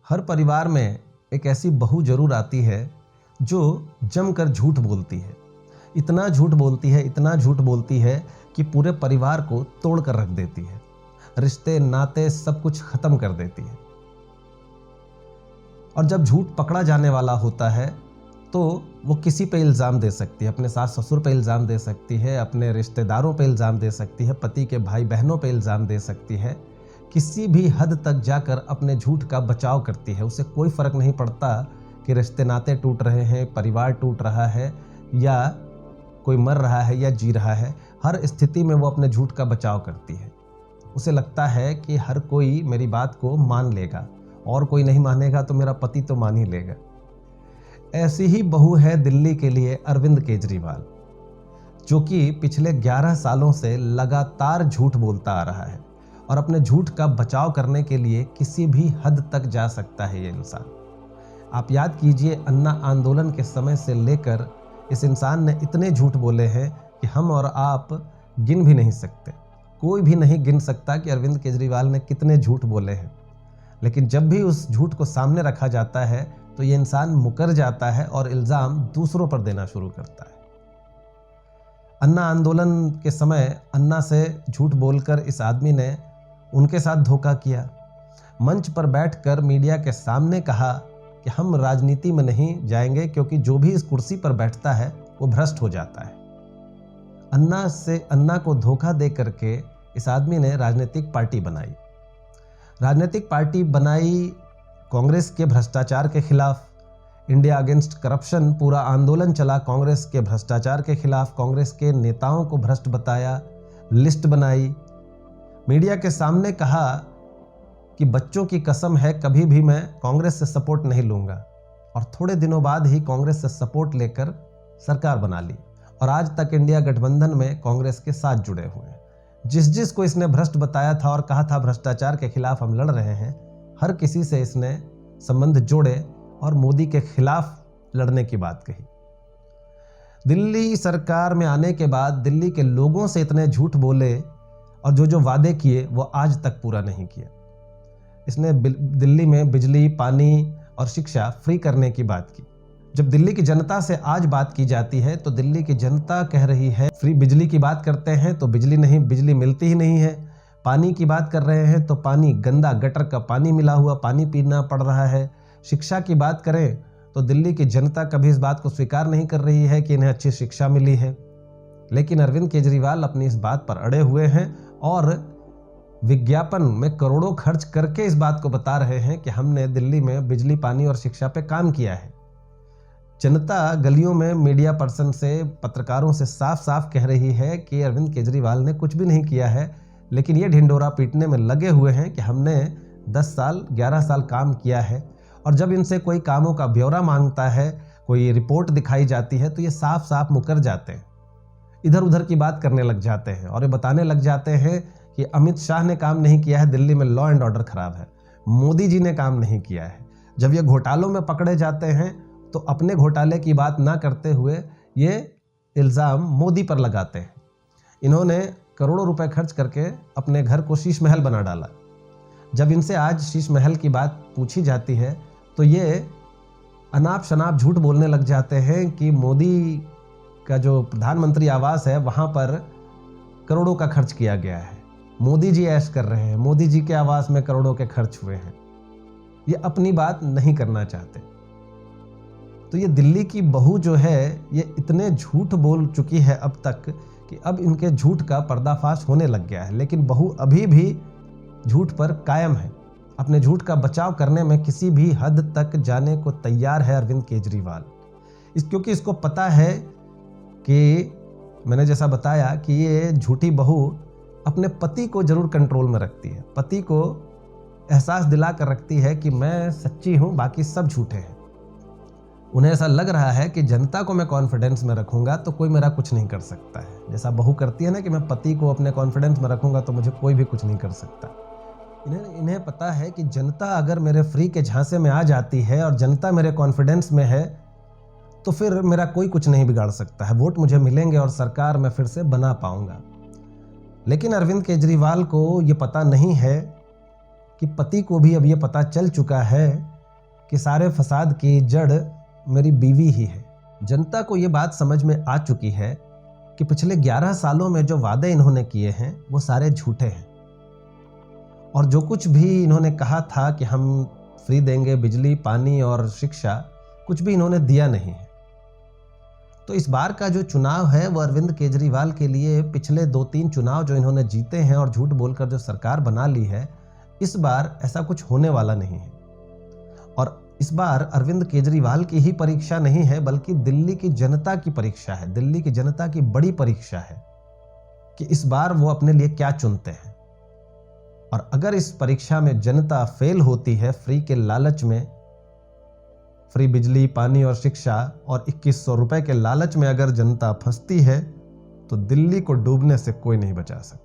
हर परिवार में एक ऐसी बहू जरूर आती है जो जमकर झूठ बोलती है। इतना झूठ बोलती है, इतना झूठ बोलती है कि पूरे परिवार को तोड़ कर रख देती है। रिश्ते नाते सब कुछ खत्म कर देती है। और जब झूठ पकड़ा जाने वाला होता है तो वो किसी पे इल्ज़ाम दे सकती है। अपने सास ससुर पे इल्ज़ाम दे सकती है, अपने रिश्तेदारों पे इल्ज़ाम दे सकती है, पति के भाई बहनों पे इल्ज़ाम दे सकती है। किसी भी हद तक जाकर अपने झूठ का बचाव करती है। उसे कोई फ़र्क नहीं पड़ता कि रिश्ते नाते टूट रहे हैं, परिवार टूट रहा है, या कोई मर रहा है या जी रहा है। हर स्थिति में वो अपने झूठ का बचाव करती है। उसे लगता है कि हर कोई मेरी बात को मान लेगा, और कोई नहीं मानेगा तो मेरा पति तो मान ही लेगा। ऐसी ही बहू है दिल्ली के लिए अरविंद केजरीवाल, जो कि पिछले 11 सालों से लगातार झूठ बोलता आ रहा है और अपने झूठ का बचाव करने के लिए किसी भी हद तक जा सकता है ये इंसान। आप याद कीजिए, अन्ना आंदोलन के समय से लेकर इस इंसान ने इतने झूठ बोले हैं कि हम और आप गिन भी नहीं सकते। कोई भी नहीं गिन सकता कि अरविंद केजरीवाल ने कितने झूठ बोले हैं। लेकिन जब भी उस झूठ को सामने रखा जाता है तो ये इंसान मुकर जाता है और इल्ज़ाम दूसरों पर देना शुरू करता है। अन्ना आंदोलन के समय अन्ना से झूठ बोलकर इस आदमी ने उनके साथ धोखा किया। मंच पर बैठकर मीडिया के सामने कहा कि हम राजनीति में नहीं जाएंगे क्योंकि जो भी इस कुर्सी पर बैठता है वो भ्रष्ट हो जाता है। अन्ना को धोखा दे करके इस आदमी ने राजनीतिक पार्टी बनाई। राजनीतिक पार्टी बनाई कांग्रेस के भ्रष्टाचार के खिलाफ। इंडिया अगेंस्ट करप्शन पूरा आंदोलन चला कांग्रेस के भ्रष्टाचार के खिलाफ। कांग्रेस के नेताओं को भ्रष्ट बताया, लिस्ट बनाई, मीडिया के सामने कहा कि बच्चों की कसम है कभी भी मैं कांग्रेस से सपोर्ट नहीं लूंगा। और थोड़े दिनों बाद ही कांग्रेस से सपोर्ट लेकर सरकार बना ली और आज तक इंडिया गठबंधन में कांग्रेस के साथ जुड़े हुए हैं। जिस को इसने भ्रष्ट बताया था और कहा था भ्रष्टाचार के खिलाफ हम लड़ रहे हैं, हर किसी से इसने संबंध जोड़े और मोदी के खिलाफ लड़ने की बात कही। दिल्ली सरकार में आने के बाद दिल्ली के लोगों से इतने झूठ बोले और जो वादे किए वो आज तक पूरा नहीं किया। इसने दिल्ली में बिजली, पानी और शिक्षा फ्री करने की बात की। जब दिल्ली की जनता से आज बात की जाती है तो दिल्ली की जनता कह रही है, फ्री बिजली की बात करते हैं तो बिजली मिलती ही नहीं है। पानी की बात कर रहे हैं तो पानी गंदा, गटर का पानी मिला हुआ पानी पीना पड़ रहा है। शिक्षा की बात करें तो दिल्ली की जनता कभी इस बात को स्वीकार नहीं कर रही है कि इन्हें अच्छी शिक्षा मिली है। लेकिन अरविंद केजरीवाल अपनी इस बात पर अड़े हुए हैं और विज्ञापन में करोड़ों खर्च करके इस बात को बता रहे हैं कि हमने दिल्ली में बिजली, पानी और शिक्षा पे काम किया है। जनता गलियों में मीडिया पर्सन से, पत्रकारों से साफ साफ कह रही है कि अरविंद केजरीवाल ने कुछ भी नहीं किया है, लेकिन ये ढिंडोरा पीटने में लगे हुए हैं कि हमने 10 साल 11 साल काम किया है। और जब इनसे कोई कामों का ब्यौरा मांगता है, कोई रिपोर्ट दिखाई जाती है तो ये साफ साफ मुकर जाते हैं, इधर उधर की बात करने लग जाते हैं और ये बताने लग जाते हैं कि अमित शाह ने काम नहीं किया है, दिल्ली में लॉ एंड ऑर्डर खराब है, मोदी जी ने काम नहीं किया है। जब ये घोटालों में पकड़े जाते हैं तो अपने घोटाले की बात ना करते हुए ये इल्ज़ाम मोदी पर लगाते हैं। इन्होंने करोड़ों रुपए खर्च करके अपने घर को शीश महल बना डाला। जब इनसे आज शीश महल की बात पूछी जाती है तो ये अनाप शनाप झूठ बोलने लग जाते हैं कि मोदी का जो प्रधानमंत्री आवास है वहाँ पर करोड़ों का खर्च किया गया है, मोदी जी ऐश कर रहे हैं, मोदी जी के आवास में करोड़ों के खर्च हुए हैं। ये अपनी बात नहीं करना चाहते। तो ये दिल्ली की बहू जो है ये इतने झूठ बोल चुकी है अब तक कि अब इनके झूठ का पर्दाफाश होने लग गया है। लेकिन बहू अभी भी झूठ पर कायम है। अपने झूठ का बचाव करने में किसी भी हद तक जाने को तैयार है अरविंद केजरीवाल। क्योंकि इसको पता है कि मैंने जैसा बताया कि ये झूठी बहू अपने पति को जरूर कंट्रोल में रखती है, पति को एहसास दिला कर रखती है कि मैं सच्ची हूँ, बाकी सब झूठे हैं। उन्हें ऐसा लग रहा है कि जनता को मैं कॉन्फिडेंस में रखूंगा तो कोई मेरा कुछ नहीं कर सकता है। जैसा बहू करती है ना कि मैं पति को अपने कॉन्फिडेंस में रखूंगा तो मुझे कोई भी कुछ नहीं कर सकता। इन्हें पता है कि जनता अगर मेरे फ्री के झांसे में आ जाती है और जनता मेरे कॉन्फिडेंस में है तो फिर मेरा कोई कुछ नहीं बिगाड़ सकता है। वोट मुझे मिलेंगे और सरकार मैं फिर से बना पाऊंगा। लेकिन अरविंद केजरीवाल को ये पता नहीं है कि पति को भी अब ये पता चल चुका है कि सारे फसाद की जड़ मेरी बीवी ही है। जनता को ये बात समझ में आ चुकी है कि पिछले 11 सालों में जो वादे इन्होंने किए हैं वो सारे झूठे हैं, और जो कुछ भी इन्होंने कहा था कि हम फ्री देंगे बिजली, पानी और शिक्षा, कुछ भी इन्होंने दिया नहीं है। तो इस बार का जो चुनाव है वो अरविंद केजरीवाल के लिए पिछले 2-3 चुनाव जो इन्होंने जीते हैं और झूठ बोलकर जो सरकार बना ली है, इस बार ऐसा कुछ होने वाला नहीं है। और इस बार अरविंद केजरीवाल की ही परीक्षा नहीं है, बल्कि दिल्ली की जनता की परीक्षा है। दिल्ली की जनता की बड़ी परीक्षा है कि इस बार वो अपने लिए क्या चुनते हैं। और अगर इस परीक्षा में जनता फेल होती है, फ्री के लालच में, फ्री बिजली, पानी और शिक्षा और 2100 रुपए के लालच में अगर जनता फंसती है, तो दिल्ली को डूबने से कोई नहीं बचा सकता।